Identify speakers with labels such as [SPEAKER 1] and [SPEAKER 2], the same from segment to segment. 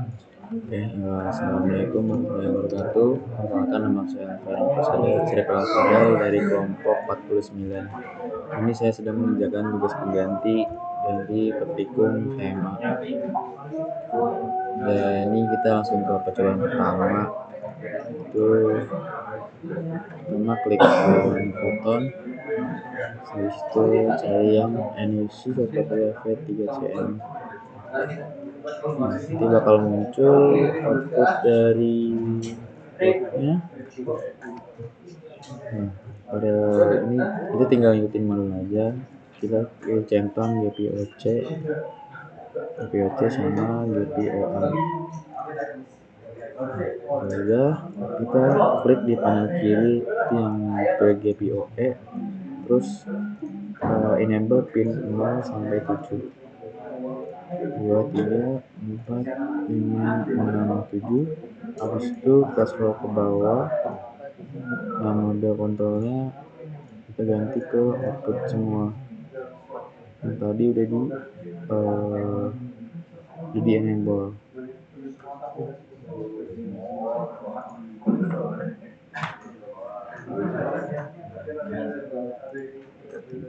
[SPEAKER 1] Assalamualaikum warahmatullahi wabarakatuh. Perkenalkan, nama saya Farhan Fasada Cirebon Farel dari kelompok 49. Ini saya sedang mengerjakan tugas pengganti dari Petikum tema. Dan ini kita langsung ke percobaan pertama. Itu pertama klik new button. Habis itu cari yang NUC V3CM. Nanti bakal muncul output dari boardnya. Pada ini kita tinggal ngikutin manual aja. Kita centang GPOC sama GPOA. Udah, kita klik di panel kiri yang GPOE, terus enable pin 0 sampai 7. 2, 3, 4, 5, 6, 7. Habis itu kita scroll ke bawah. Nah, mode kontrolnya kita ganti ke output semua. Yang tadi udah di enable.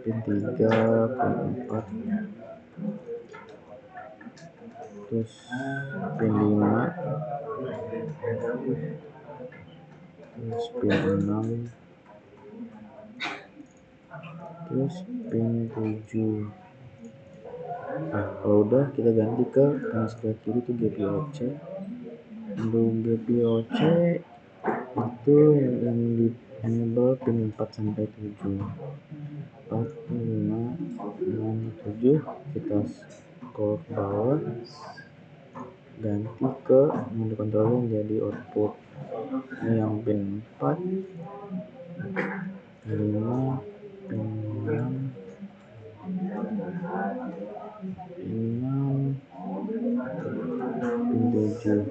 [SPEAKER 1] Pin 3, pin 4, terus pin 5, terus pin 6, terus pin 7. Nah, kalau udah kita ganti ke yang sebelah kiri itu GPOC. Untuk GPOC itu yang di enable pin 4 sampai 7. 4, 5, 6, 7. Kita scroll ke bawah, ganti ke mode controller yang jadi output. Ini yang pin 4, 5, pin 6, pin 7.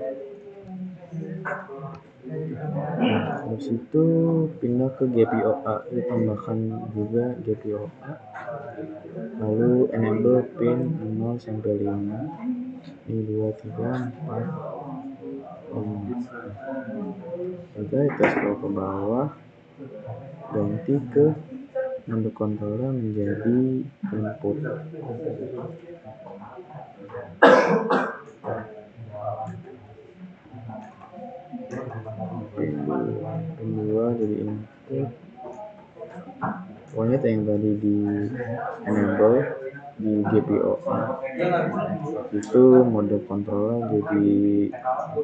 [SPEAKER 1] Habis itu pindah ke GPOA, ditambahkan juga GPOA, lalu enable pin 0 sampai 5. Ini 2, 3, 4, 5. Udah, kita scroll ke bawah, ganti ke mode controller menjadi input. Pin 2 jadi input. Pokoknya yang tadi di enable di GPOA itu mode controller jadi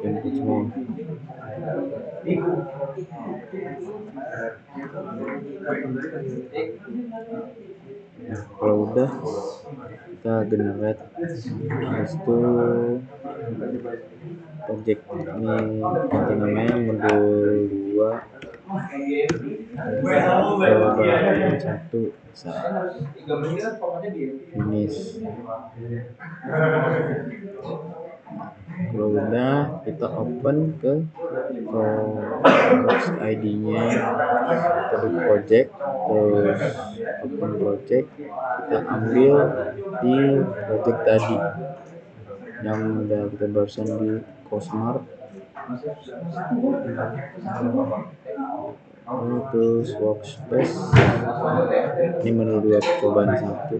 [SPEAKER 1] input semua. Nah, kalau udah kita generate. Habis itu project ini ganti namanya modul 2 ke 1 bisa finish. Kalau udah kita open ke box ID-nya, kita di project, terus open project, kita ambil di project tadi yang udah kita barusan di Cosmart. Terus workspace, ini menu 2 percobaan 1.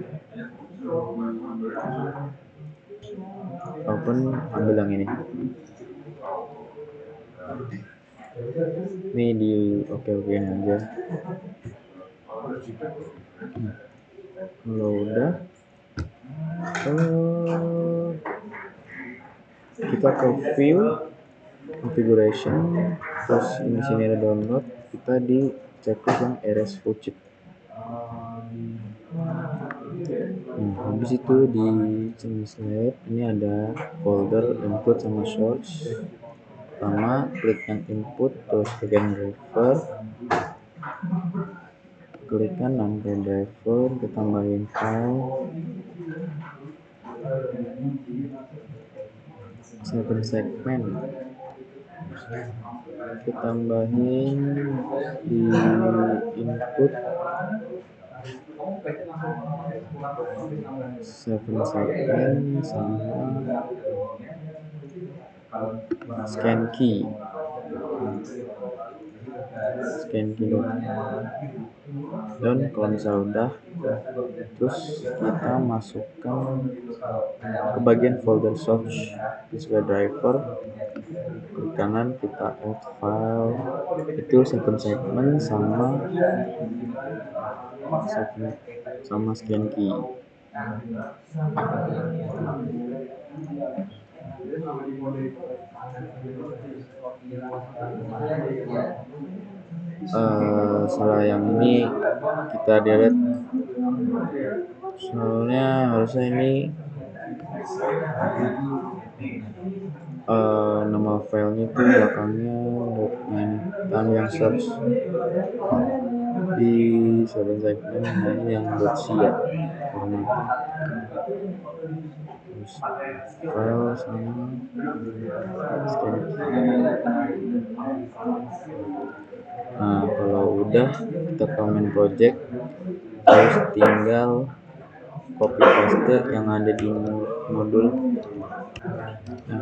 [SPEAKER 1] Open, ambil yang ini. Ini di oke-okein aja. Kalau udah kita ke view configuration, terus ini sini ada download, kita di checklist yang RS Fuchit. Habis itu di slide ini ada folder input sama source. Pertama klik yang input, terus bagian driver, klik kanan ke driver, kita tambahin file 7 segmen, kita tambahin di input 7 segmen sama scan key scan key dulu. Dan kalau misalnya udah, terus kita masukkan ke bagian folder source sesuai driver. Klik kanan kita add file, itu segment sama scan key. Setelah yang ini kita delete, soalnya harusnya ini nama filenya itu belakangnya dan yang search di segmen yang .c ya formatnya, terus file sama scan key. Nah kalau udah kita ke main project, terus tinggal copy paste yang ada di modul. Nah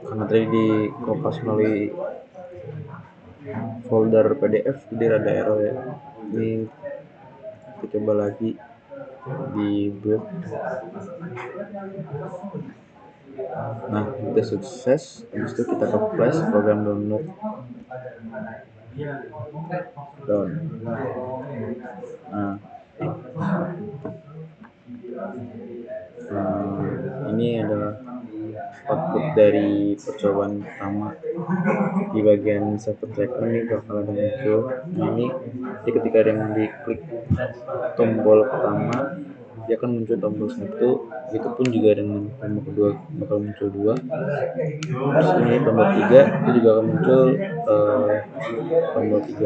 [SPEAKER 1] karena tadi di kopas melalui folder PDF jadi rada error ya, ini kita coba lagi di build. Nah udah sukses, habis itu kita ke flash program download down. Ini adalah output dari percobaan pertama. Di bagian satu segmen ini bakal ada muncul. Nah ini jadi ketika ada yang diklik tombol pertama, dia akan muncul tombol 1, itu pun juga dengan tombol kedua bakal muncul 2. Terus ini tombol 3 itu juga akan muncul tombol 3.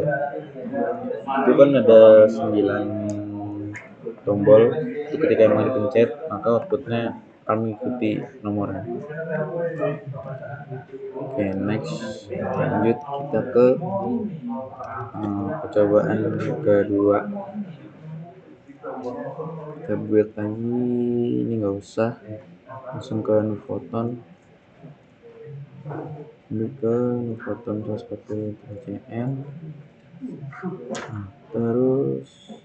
[SPEAKER 1] Itu kan ada 9 tombol, itu ketika emang dipencet maka outputnya akan mengikuti nomornya. Oke, next lanjut kita ke percobaan kedua. Kita build lagi, ini nggak usah, langsung ke Nuvoton. Ini ke Nuvoton 140cm. Terus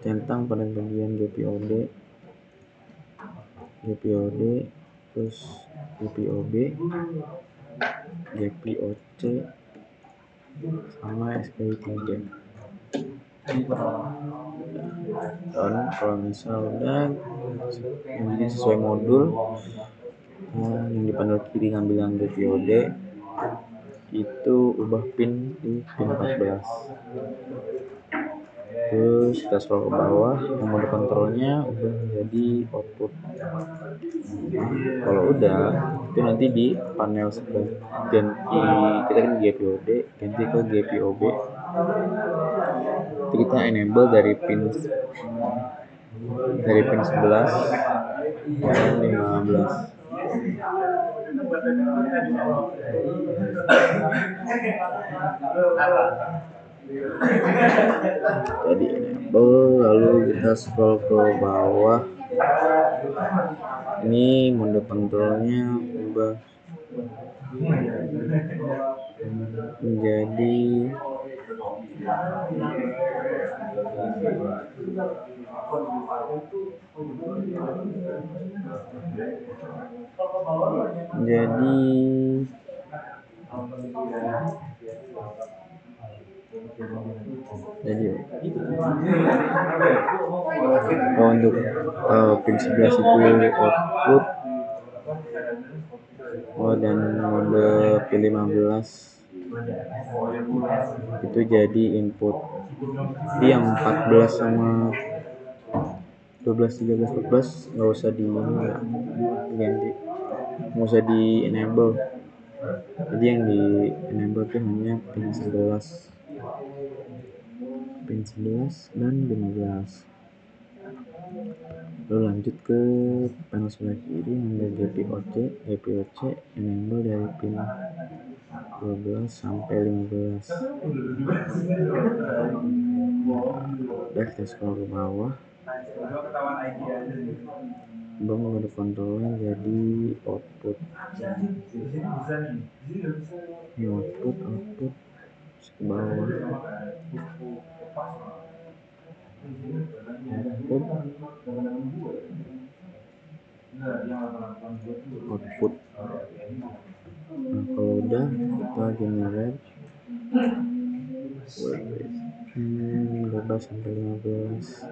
[SPEAKER 1] centang pada bagian GPOD, terus GPOB, GPOC sama SPI3. Dan kalau misalnya yang bikin sesuai modul, yang di panel kiri ngambil yang GPOD, itu ubah pin di pin 14. Terus kita scroll ke bawah, yang mode kontrolnya ubah menjadi output. Kalau udah, itu nanti di panel sebelah ganti, kita kan GPOD ganti ke GPOB. Itu kita enable dari pin 11 dan 15. Jadi enable, lalu kita scroll ke bawah. Ini mode kontrolnya ubah menjadi untuk pin 11 itu output, dan mode pin 15 itu jadi input. Jadi yang 14 sama 12, 13, 14 nggak usah diganti, nggak usah di enable. Jadi yang di enable itu hanya pin 11 dan 15. Lalu lanjut ke panel sebelah kiri yang ada GPOC enable dari pin 12 sampai 15. Udah, kita scroll ke bawah. belum mode kontrolnya jadi output ini output terus ke bawah output. Nah kalau udah kita generate bebas sampai 15.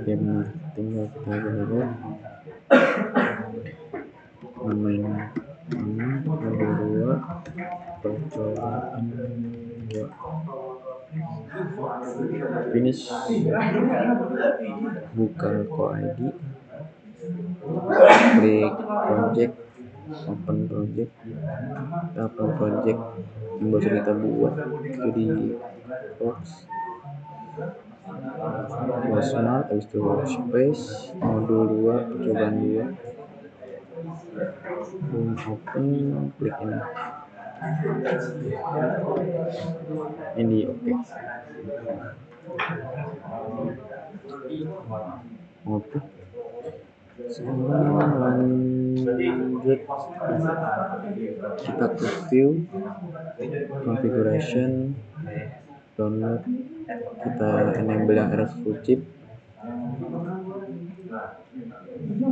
[SPEAKER 1] Ya benar, tinggal kita generate namain modul 2 percobaan 2 finish, buka co-id, klik project, open project yang baru kita buat itu di box smart, habis itu workspace modul 2 percobaan 2 open, klik ini oke. Oke, sekarang lanjut kita ke view configuration, download, kita enable yang RS full chip,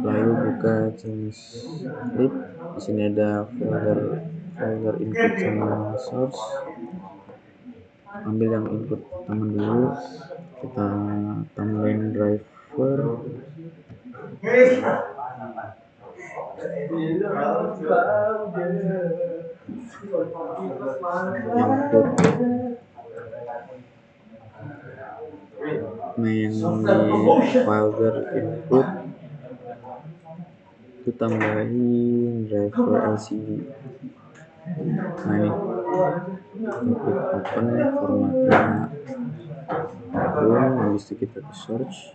[SPEAKER 1] lalu buka change lib. Di sini ada folder input sama source, ambil yang input teman dulu, kita tambahin driver, input. Nah yang di folder input itu tambahin driver LCD. Nah ini klik open, formatnya room, habis itu kita ke search.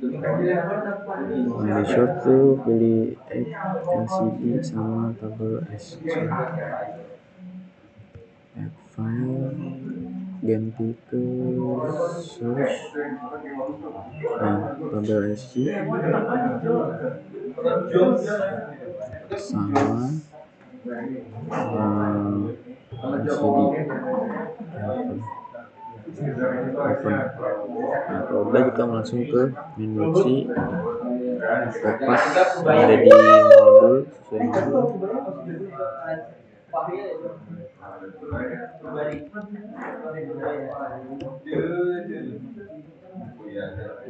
[SPEAKER 1] Nah di search tuh pilih LCD sama tabel SC, add file, ganti ke search. Nah tabel SC sama LCD open. Nah kalau udah kita langsung ke menu C, kopas yang ada di modul sesuai modul.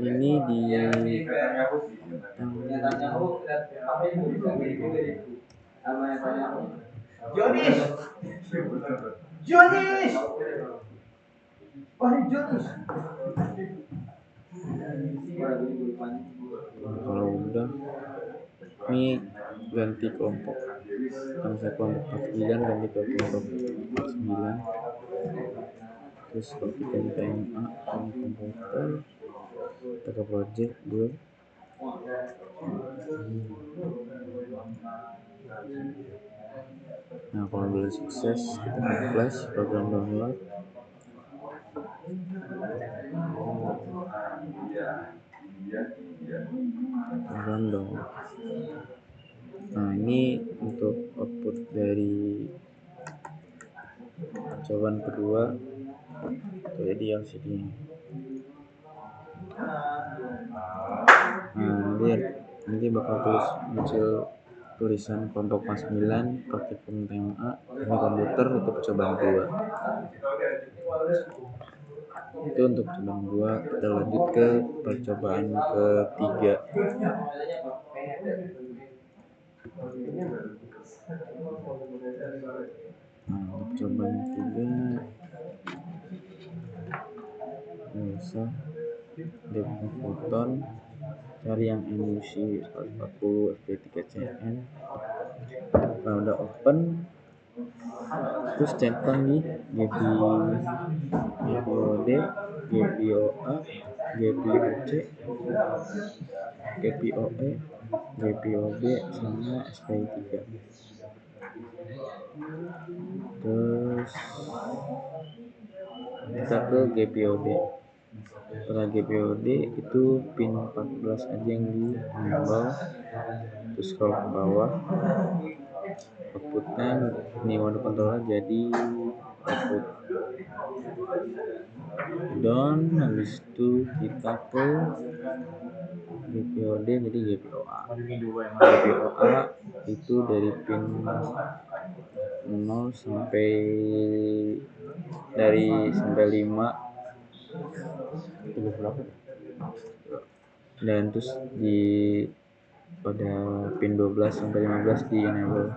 [SPEAKER 1] Ini di Jonis. Kalau udah ini ganti kelompok, kan saya kelompok 49 ganti ke kelompok 49. Terus kalau kita di TMA ini komputer, kita ke project build. Nah kalau belum sukses kita ke flash, program download. Program download. Nah ini untuk output dari percobaan kedua itu jadi LCD. Nah nanti bakal muncul tulisan kelompok 49 praktikum TMA, ini komputer itu percobaan 2. Itu untuk percobaan 2. Kita lanjut ke percobaan ketiga. Nah untuk percobaan ketiga nggak usah demo foton, cari yang emulsi 140 fp3cn. Kalau udah open terus centang di GPIOD, GPIOA, GPIOC, GPIOE, GPIOB sama SPI3. Terus kita ke GPIOD. pada GPOD itu pin 14 aja yang di enable, terus scroll ke bawah, outputnya ini mode controller jadi output down. Habis itu kita ke GPOD jadi GPOA. GPOA itu dari pin 0 sampai 5 dan terus di pada pin 12 sampai 15 di enable.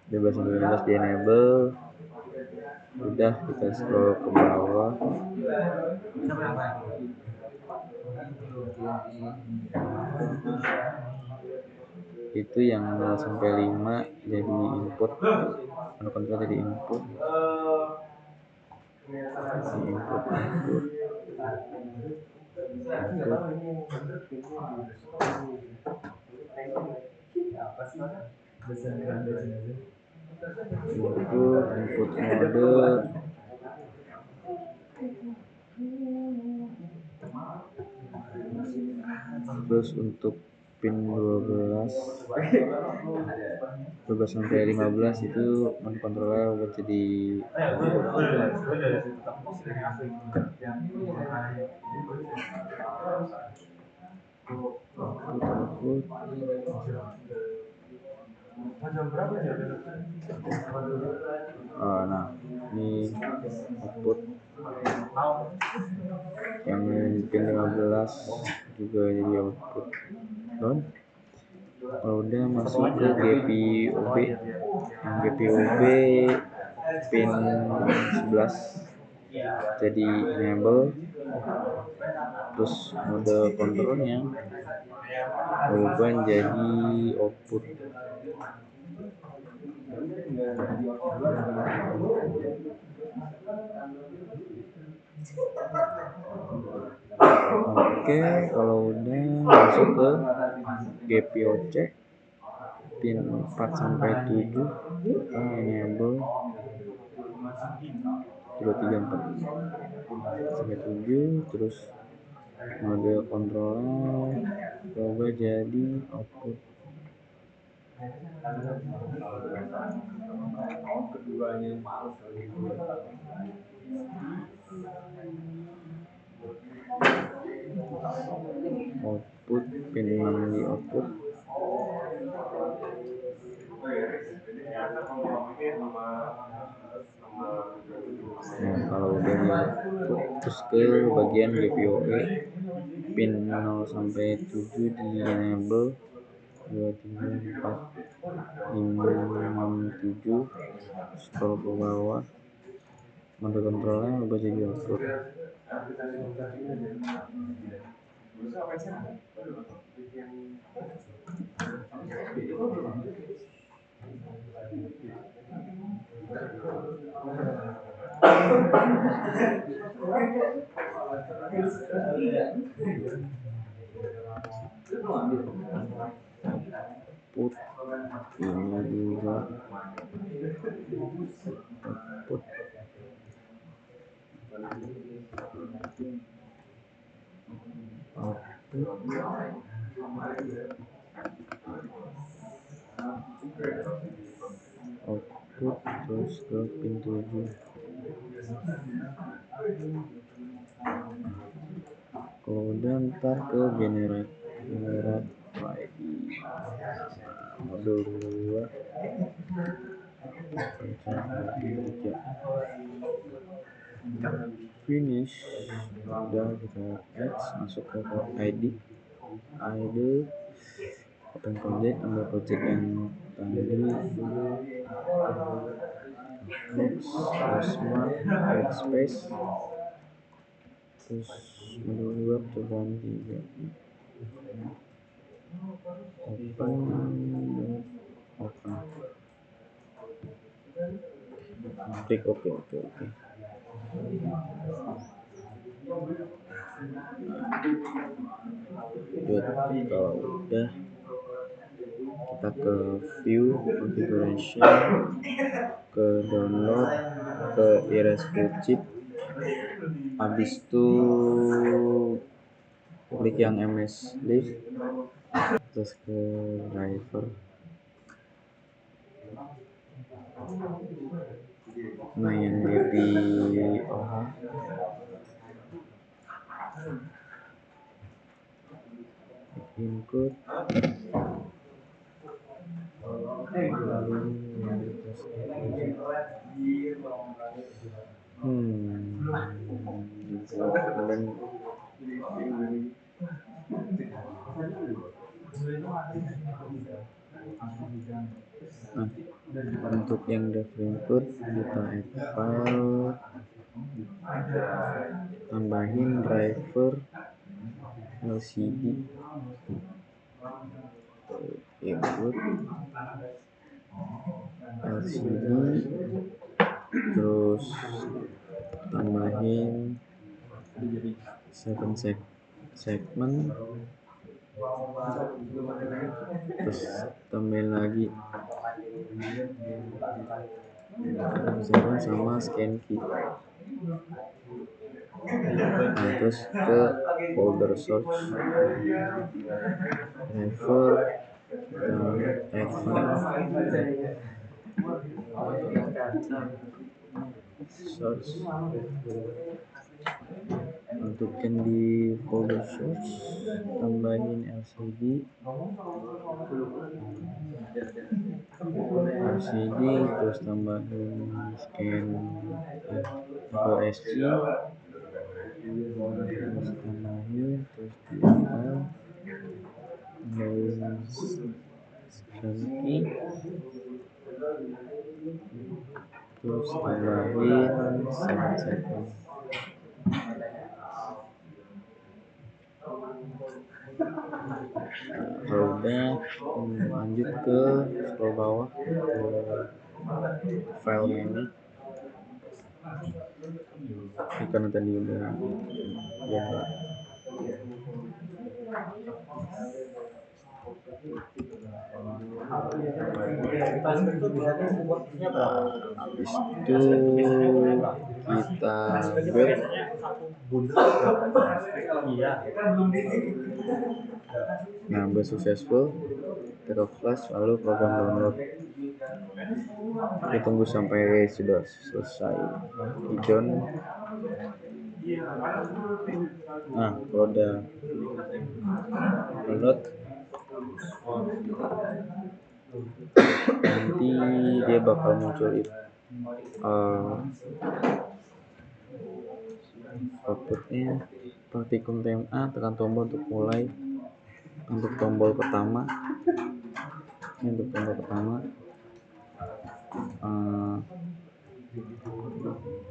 [SPEAKER 1] 12 sampai 15 di enable. Udah, kita scroll ke bawah. Itu yang 0 sampai 5 jadi input, kontrol jadi input. Input mode. Terus untuk pin 12 sampai 15 itu kontrolnya udah jadi output. Nah, ini output yang pin 15 juga jadi output down. Kalau udah masuk ke GPOB, yang GPOB pin 11 jadi enable, terus mode kontrolnya berubah jadi output. Oke, kalau udah masuk ke GPOC pin 4 sampai 7 kita enable 2, 3, 4 sampai 7, terus mode kontrolnya berubah jadi output. Output pin 6 di output. Nah, kalau udah di output terus ke bagian GPOE pin 0 sampai 7 di enable 2, 3, 4, 5, 6, 7, scroll ke bawah, mode kontrolnya ubah jadi output. Output ini juga output. Output terus ke pin 7. Kalau udah ntar ke generate ID mode 2 finish. Udah, kita add masuk ke ID open project, ambil project yang tadi box smart workspace, terus mode web cobaan 3 open klik oke. Kalau udah kita ke view, configuration, ke download, ke erase full chip, habis itu klik yang ms live, terus ke driver. Nah yang GPOH input untuk yang dev input kita add file, tambahin driver LCD input LCD, terus tambahin 7 segment, terus tambahin lagi sama scan key. Nah, terus ke folder source driver dan add file source. Untuk yang di folder source tambahin LCD terus tambahin scan OSG, terus tambahin terus di file tambahin scan key, terus tambahin 7 segment. Kalau udah lanjut ke scroll bawah ke file menu. Karena tadi udah ya. Habis itu kita build. Nah, udah successful, kita flash lalu program download. Kita tunggu sampai sudah selesai hidden. Nah, kalau udah download nanti dia bakal muncul outputnya praktikum TMA, tekan tombol untuk mulai. Untuk tombol pertama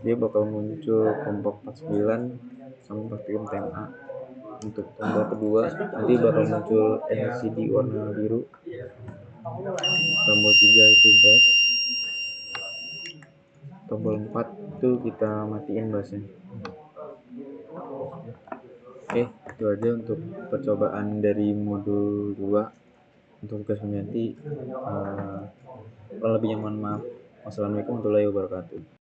[SPEAKER 1] dia bakal muncul kelompok 49 sama praktikum TMA. Untuk tombol kedua nanti bakal muncul LCD warna biru. Tombol 3 itu bass. Tombol 4 itu kita matiin bassnya. Oke, itu aja untuk percobaan dari modul 2 untuk tugas pengganti. Kalau lebihnya mohon maaf. Wassalamualaikum warahmatullahi wabarakatuh.